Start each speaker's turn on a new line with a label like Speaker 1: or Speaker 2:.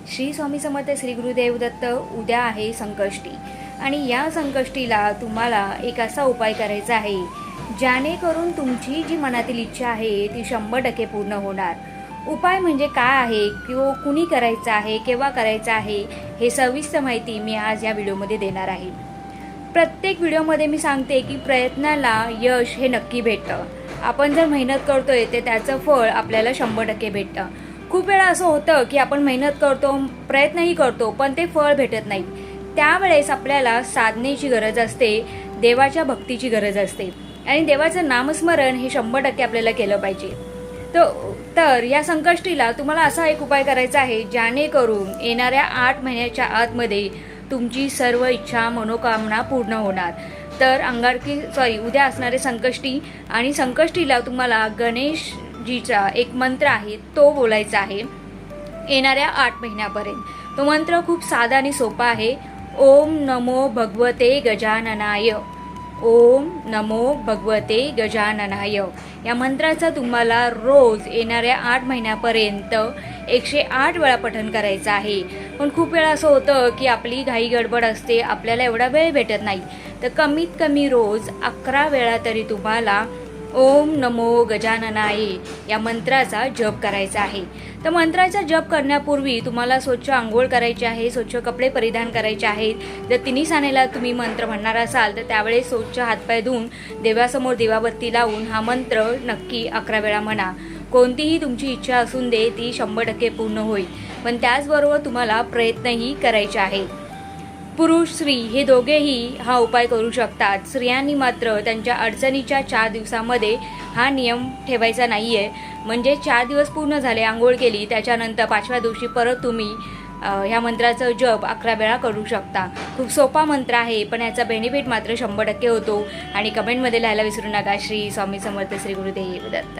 Speaker 1: श्री स्वामी समर्थ श्री गुरुदेव दत्त। उद्या आहे संकष्टी आणि या संकष्टीला तुम्हाला एक असा उपाय करायचा आहे जेणेकरून तुमची जी मनातील इच्छा आहे ती 100% पूर्ण होणार। उपाय म्हणजे काय आहे किंवा कुणी करायचा आहे, केव्हा करायचा आहे, हे सविस्तर माहिती मी आज या व्हिडिओमध्ये देणार आहे। प्रत्येक व्हिडिओमध्ये मी सांगते की प्रयत्नाला यश हे नक्की भेटतं। आपण जर मेहनत करतोय तर त्याचं फळ आपल्याला 100% भेटतं। खूप वेळा असं होतं की आपण मेहनत करतो, प्रयत्नही करतो, पण ते फळ भेटत नाही। त्यावेळेस आपल्याला साधनेची गरज असते, देवाच्या भक्तीची गरज असते आणि देवाचं नामस्मरण हे 100% आपल्याला केलं पाहिजे। तर या संकष्टीला तुम्हाला असा एक उपाय करायचा आहे जेणेकरून येणाऱ्या 8 महिन्याच्या आतमध्ये तुमची सर्व इच्छा मनोकामना पूर्ण होणार। तर उद्या असणारे संकष्टी आणि संकष्टीला तुम्हाला गणेशजीचा एक मंत्र आहे तो बोलायचा आहे येणाऱ्या 8 महिन्यापर्यंत। तो मंत्र खूप साधा आणि सोपा आहे। ओम नमो भगवते गजाननाय, ओम नमो भगवते गजाननाय। या मंत्राचा तुम्हाला रोज येणाऱ्या 8 महिन्यापर्यंत 108 वेळा पठण करायचं आहे। पण खूप वेळा असं होतं की आपली घाई गडबड असते, आपल्याला एवढा वेळ भेटत नाही, तर कमीत कमी रोज 11 वेळा तरी तुम्हाला ओम नमो गजाननाय या मंत्राचा जप करायचा आहे। तर मंत्राचा जप करण्यापूर्वी तुम्हाला स्वच्छ आंघोळ करायची आहे, स्वच्छ कपडे परिधान करायचे आहेत। जर तिन्ही सानेला तुम्ही मंत्र म्हणणार असाल तर त्यावेळेस स्वच्छ हातपाय धुवून देवासमोर दिवाबत्ती लावून हा मंत्र नक्की 11 वेळा म्हणा। कोणतीही तुमची इच्छा असून दे, ती 100% पूर्ण होईल। पण त्याचबरोबर तुम्हाला प्रयत्नही करायचे आहेत। पुरुष स्त्री हे दोघेही हा उपाय करू शकतात। स्त्रियांनी मात्र त्यांच्या अडचणीच्या 4 दिवसामध्ये हा नियम ठेवायचा नाहीये। म्हणजे 4 दिवस पूर्ण झाले, आंघोळ केली, त्याच्यानंतर 5व्या दिवशी परत तुम्ही ह्या मंत्राचं जप 11 वेळा करू शकता। खूप सोपा मंत्र आहे, पण याचा बेनिफिट मात्र 100% होतो। आणि कमेंटमध्ये लिहायला विसरू नका। श्री स्वामी समर्थ श्री गुरुदेव दत्त।